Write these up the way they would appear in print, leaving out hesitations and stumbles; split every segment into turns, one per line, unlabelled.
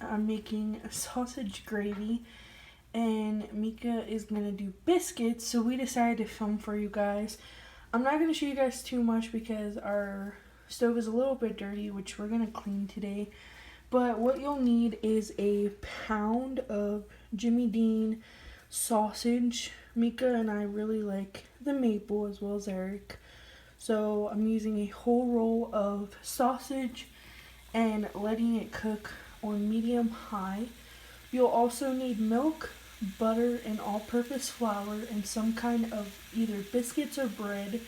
I'm making a sausage gravy, and Mika is gonna do biscuits. So we decided to film for you guys. I'm not gonna show you guys too much because our stove is a little bit dirty, which we're gonna clean today. But what you'll need is a pound of Jimmy Dean sausage. Mika and I really like the maple as well as Eric. So I'm using a whole roll of sausage and letting it cook on medium-high. You'll also need milk, butter, and all-purpose flour, and some kind of either biscuits or bread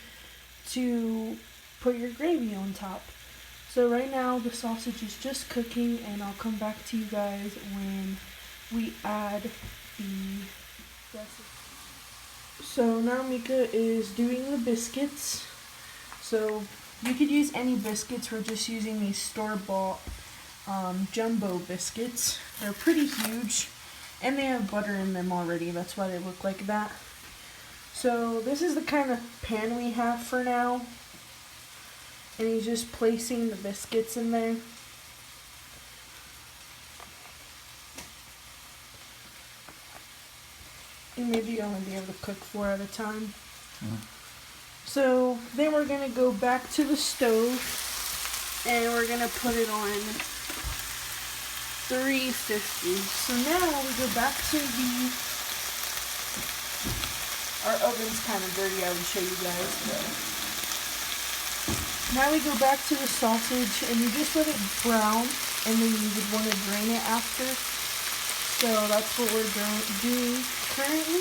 to put your gravy on top. So right now the sausage is just cooking, and I'll come back to you guys when we add the recipe. So now Mika is doing the biscuits. So you could use any biscuits. We're just using these store-bought jumbo biscuits. They're pretty huge, and they have butter in them already. That's why they look like that. So this is the kind of pan we have for now. And he's just placing the biscuits in there. And maybe you'll only be able to cook 4 at a time. So then we're going to go back to the stove, and we're going to put it on 350. So now we go back to our oven's kind of dirty, I would show you guys. But now we go back to the sausage, and you just let it brown, and then you would want to drain it after. So that's what we're doing currently.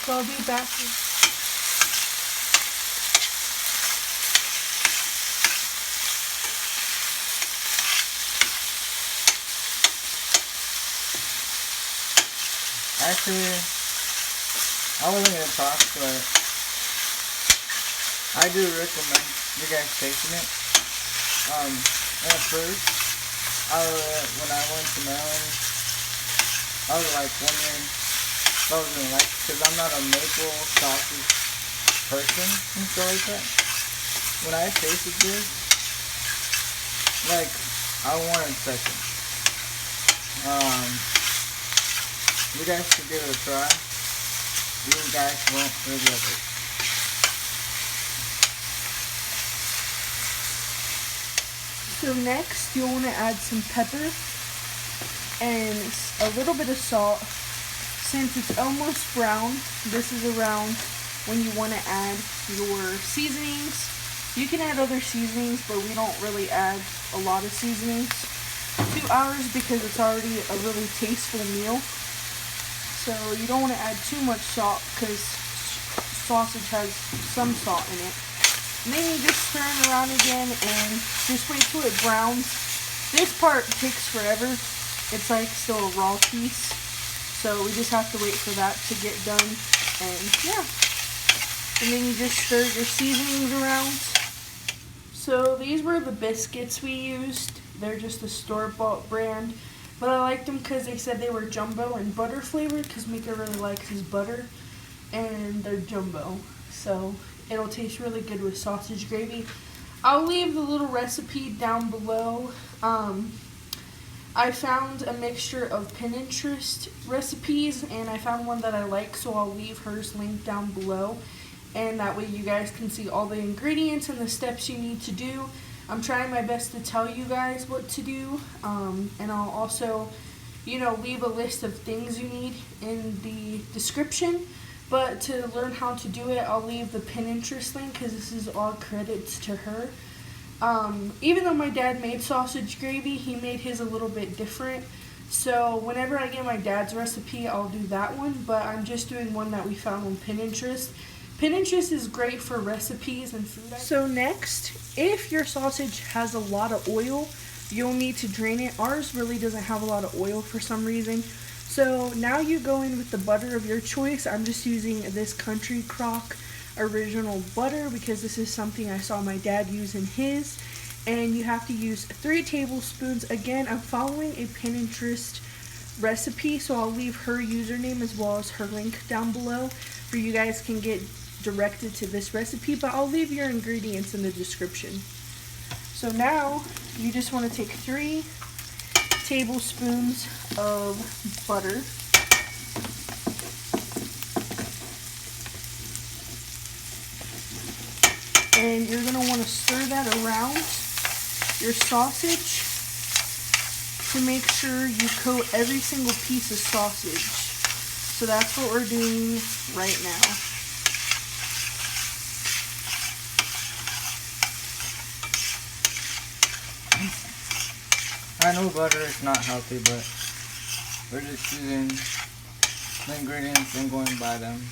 So I'll be back in.
Actually, I wasn't going to talk, but I do recommend you guys tasting it. At first, when I went to Maryland, I was like wondering if I was going to like it, because I'm not a maple sausage person and stuff like that. When I tasted this, like, I wanted second. You guys should give it a try. You guys won't regret it.
So next, you'll want to add some pepper and a little bit of salt. Since it's almost brown, this is around when you want to add your seasonings. You can add other seasonings, but we don't really add a lot of seasonings to ours because it's already a really tasteful meal. So you don't want to add too much salt because sausage has some salt in it. And then you just turn around again and just wait till it browns. This part takes forever. It's like still a raw piece. So we just have to wait for that to get done. And yeah. And then you just stir your seasonings around. So these were the biscuits we used. They're just a store-bought brand. But I liked them because they said they were jumbo and butter flavored, because Mika really likes his butter, and they're jumbo. So it'll taste really good with sausage gravy. I'll leave the little recipe down below. I found a mixture of Pinterest recipes, and I found one that I like, so I'll leave hers linked down below. And that way you guys can see all the ingredients and the steps you need to do. I'm trying my best to tell you guys what to do, and I'll also, leave a list of things you need in the description. But to learn how to do it, I'll leave the Pinterest link because this is all credits to her. Even though my dad made sausage gravy, he made his a little bit different. So whenever I get my dad's recipe, I'll do that one, but I'm just doing one that we found on Pinterest. Pinterest is great for recipes and food items. So next, if your sausage has a lot of oil, you'll need to drain it. Ours really doesn't have a lot of oil for some reason. So now you go in with the butter of your choice. I'm just using this Country Crock original butter because this is something I saw my dad use in his. And you have to use 3 tablespoons. Again, I'm following a Pinterest recipe, so I'll leave her username as well as her link down below where you guys can get directed to this recipe, but I'll leave your ingredients in the description. So now you just want to take 3 tablespoons of butter. And you're going to want to stir that around your sausage to make sure you coat every single piece of sausage. So that's what we're doing right now.
I know butter is not healthy, but we're just using the ingredients and going by them.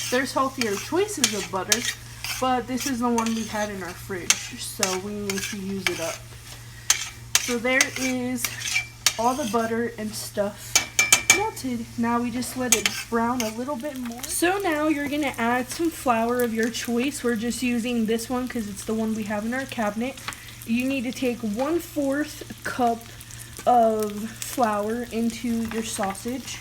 There's healthier choices of butter, but this is the one we had in our fridge, so we need to use it up. So there is all the butter and stuff melted. Now we just let it brown a little bit more. So now you're going to add some flour of your choice. We're just using this one because it's the one we have in our cabinet. You need to take 1/4 cup of flour into your sausage.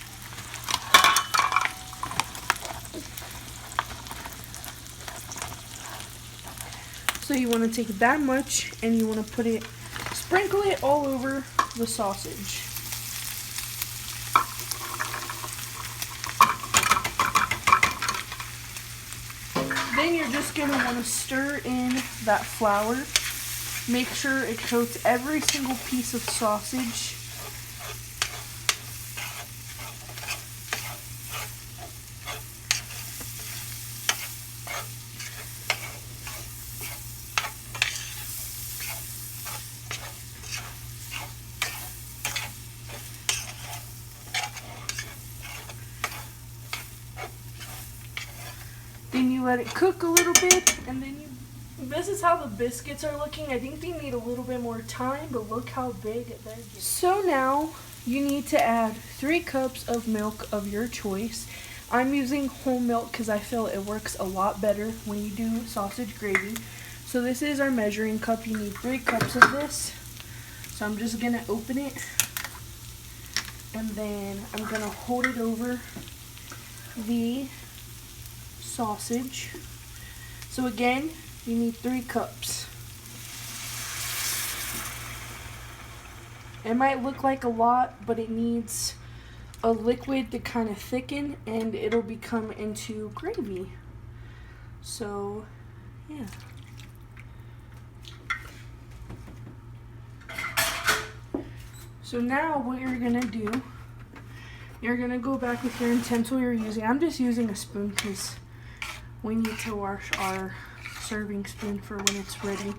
So you want to take that much and you want to sprinkle it all over the sausage. Then you're just going to want to stir in that flour. Make sure it coats every single piece of sausage. Then you let it cook a little bit, and then this is how the biscuits are looking. I think they need a little bit more time, but look how big they're getting. So now you need to add 3 cups of milk of your choice. I'm using whole milk because I feel it works a lot better when you do sausage gravy. So this is our measuring cup. You need 3 cups of this. So I'm just going to open it, and then I'm going to hold it over the sausage. So again, you need 3 cups. It might look like a lot, but it needs a liquid to kind of thicken and it'll become into gravy. So, yeah. So now what you're gonna do, you're gonna go back with your utensil you're using. I'm just using a spoon because we need to wash our serving spoon for when it's ready.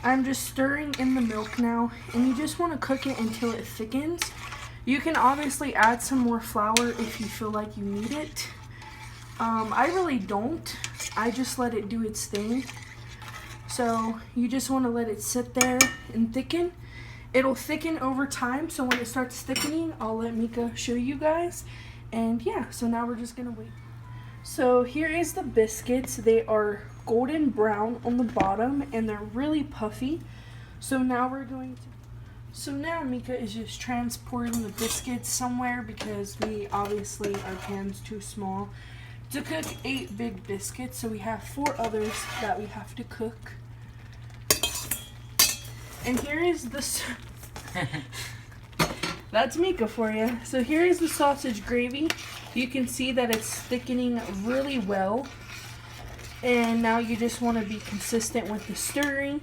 I'm just stirring in the milk now, and you just want to cook it until it thickens. You can obviously add some more flour if you feel like you need it. I really don't. I just let it do its thing. So you just want to let it sit there and thicken. It'll thicken over time, so when it starts thickening, I'll let Micah show you guys. And yeah, so now we're just going to wait. So here is the biscuits. They are golden brown on the bottom and they're really puffy. So now now Micah is just transporting the biscuits somewhere because our pan's too small to cook 8 big biscuits. So we have 4 others that we have to cook. And here is the that's Micah for you. So here is the sausage gravy. You can see that it's thickening really well. And now you just want to be consistent with the stirring.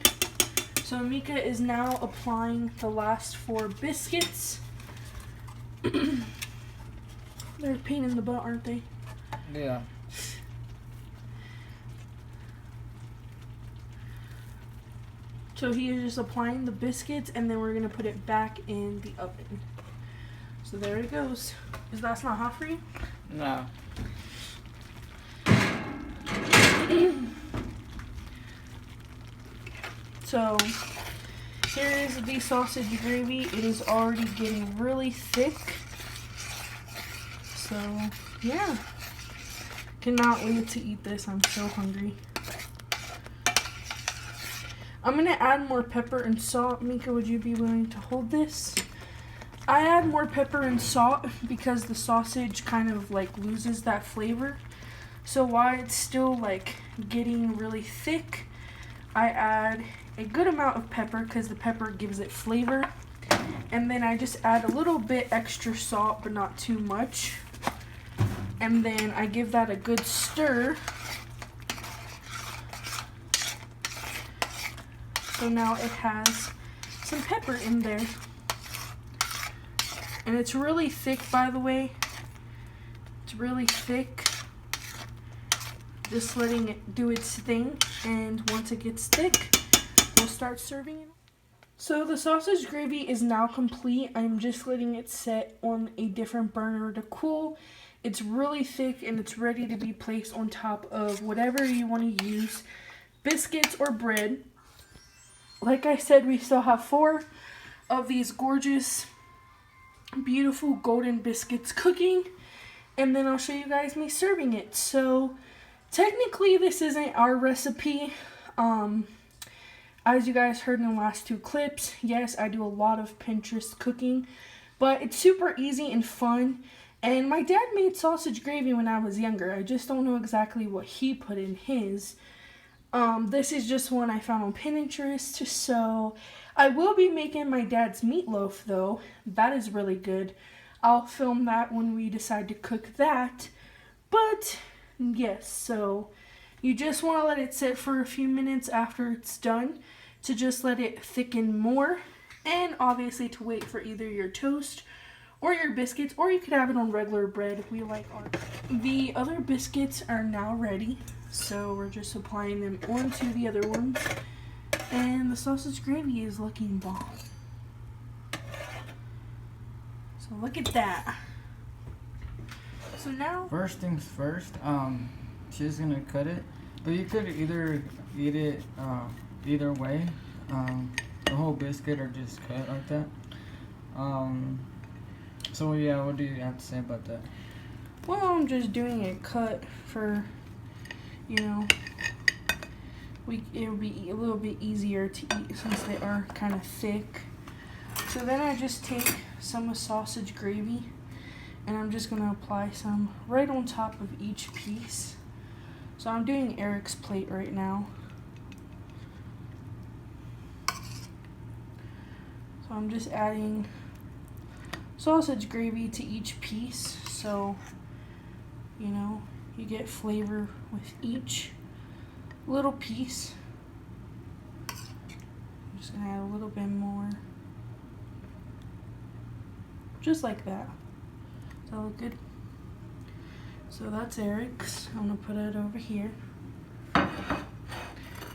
So Micah is now applying the last 4 biscuits. They're a pain in the butt, aren't they?
Yeah.
So he is just applying the biscuits, and then we're going to put it back in the oven. So there it goes. Is that not hot for you?
No.
So here is the sausage gravy. It is already getting really thick. So yeah. Cannot wait to eat this. I'm so hungry. I'm going to add more pepper and salt. Micah, would you be willing to hold this? I add more pepper and salt because the sausage kind of like loses that flavor. So while it's still like getting really thick, I add a good amount of pepper because the pepper gives it flavor. And then I just add a little bit extra salt, but not too much. And then I give that a good stir. So now it has some pepper in there. And it's really thick, by the way. It's really thick. Just letting it do its thing. And once it gets thick, we'll start serving it. So the sausage gravy is now complete. I'm just letting it set on a different burner to cool. It's really thick and it's ready to be placed on top of whatever you want to use. Biscuits or bread. Like I said, we still have 4 of these gorgeous, beautiful golden biscuits cooking. And then I'll show you guys me serving it. So technically this isn't our recipe. As you guys heard in the last 2 clips, yes, I do a lot of Pinterest cooking, but it's super easy and fun. And my dad made sausage gravy when I was younger. I just don't know exactly what he put in his. This is just one I found on Pinterest. So I will be making my dad's meatloaf though. That is really good. I'll film that when we decide to cook that. But yes, so you just want to let it sit for a few minutes after it's done to just let it thicken more. And obviously to wait for either your toast or your biscuits, or you could have it on regular bread if we like ours. The other biscuits are now ready. So we're just applying them onto the other ones. And the sausage gravy is looking bomb. So look at that. So now,
first things first, she's gonna cut it, but you could either eat it either way, the whole biscuit or just cut like that. So yeah, what do you have to say about that?
Well, I'm just doing it cut for, you know, it'll be a little bit easier to eat since they are kind of thick. So then I just take some sausage gravy and I'm just gonna apply some right on top of each piece. So I'm doing Eric's plate right now. So I'm just adding sausage gravy to each piece, so you know you get flavor with each little piece. I'm just gonna add a little bit more, just like that. Does that look good? So that's Eric's. I'm gonna put it over here.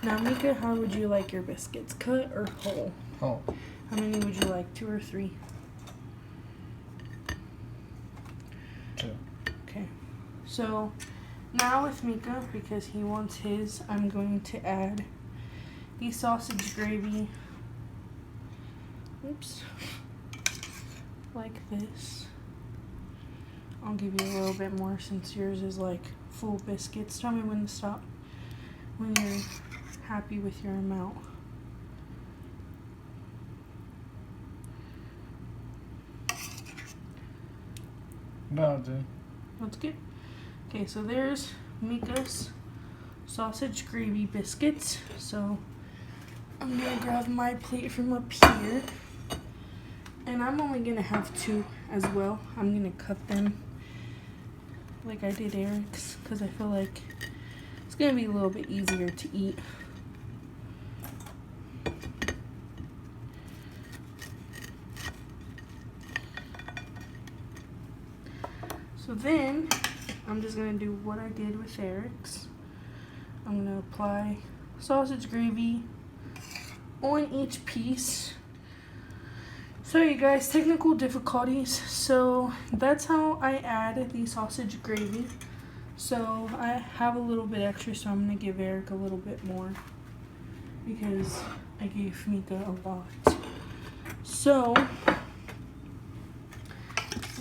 Now Micah, how would you like your biscuits, cut or whole?
Whole.
How many would you like, 2 or 3?
2.
Okay, so now with Micah, because he wants his, I'm going to add the sausage gravy, oops, like this. I'll give you a little bit more since yours is like full biscuits. Tell me when to stop, when you're happy with your amount.
That'll do.
That's good. Okay, so there's Micah's sausage gravy biscuits. So I'm gonna grab my plate from up here. And I'm only gonna have 2 as well. I'm gonna cut them like I did Eric's because I feel like it's gonna be a little bit easier to eat. So then I'm just gonna do what I did with Eric's. I'm gonna apply sausage gravy on each piece. Sorry guys, technical difficulties. So that's how I add the sausage gravy. So I have a little bit extra, so I'm gonna give Eric a little bit more because I gave Micah a lot. So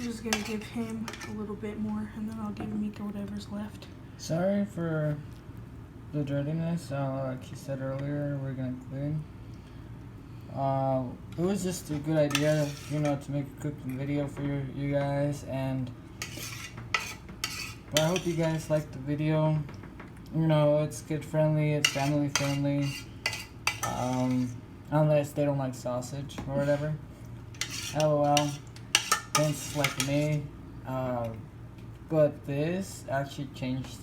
I'm just gonna give him a little bit more and then I'll give Micah whatever's left.
Sorry for the dirtiness. Like he said earlier, we're gonna clean. It was just a good idea, you know, to make a cooking video for you guys, but I hope you guys liked the video. You know, it's kid friendly, it's family friendly. Unless they don't like sausage or whatever. LOL. Thanks like me. But this actually changed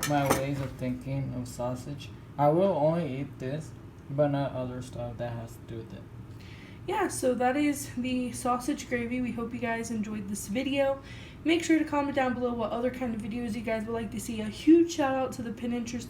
my ways of thinking of sausage. I will only eat this, but not other stuff that has to do with it.
Yeah, so that is the sausage gravy. We hope you guys enjoyed this video. Make sure to comment down below what other kind of videos you guys would like to see. A huge shout out to the Pinterest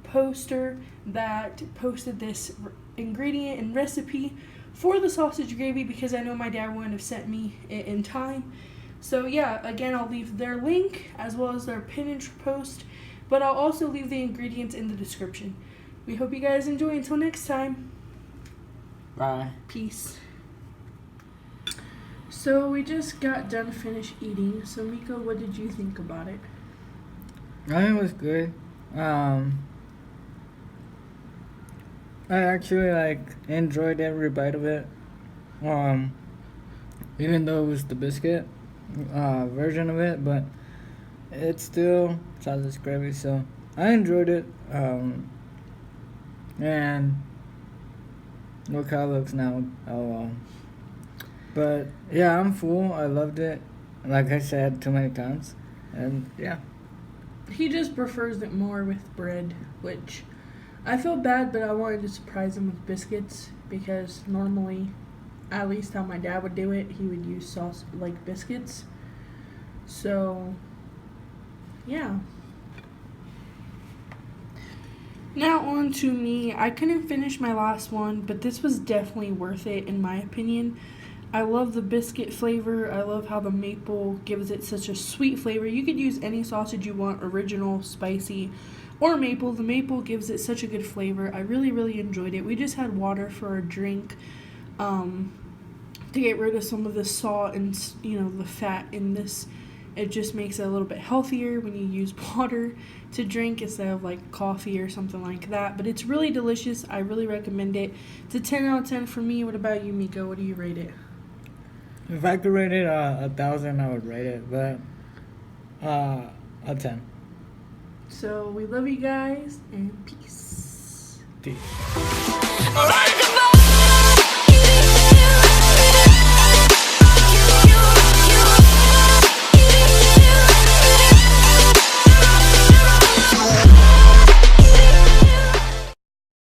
poster that posted this ingredient and recipe for the sausage gravy, because I know my dad wouldn't have sent me it in time. So yeah, again, I'll leave their link as well as their Pinterest post, but I'll also leave the ingredients in the description. We hope you guys enjoy. Until next time.
Bye.
Peace. So we just got done finished eating. So Miko, what did you think about it?
I think it was good. I actually enjoyed every bite of it. Even though it was the biscuit version of it, but it's still sausage gravy, so I enjoyed it. And look how it looks now. But yeah, I'm full. I loved it. Like I said too many times. And yeah.
He just prefers it more with bread, which I feel bad, but I wanted to surprise him with biscuits, because normally, at least how my dad would do it, he would use sauce like biscuits. So yeah. Now on to me. I couldn't finish my last one, but this was definitely worth it in my opinion. I love the biscuit flavor. I love how the maple gives it such a sweet flavor. You could use any sausage you want, original, spicy, or maple. The maple gives it such a good flavor. I really, really enjoyed it. We just had water for our drink to get rid of some of the salt and, the fat in this. It just makes it a little bit healthier when you use water to drink instead of coffee or something like that. But it's really delicious. I really recommend it. It's a 10 out of 10 for me. What about you, Miko? What do you rate it?
If I could rate it 1,000, I would rate it, but a 10.
So we love you guys, and peace.
Peace.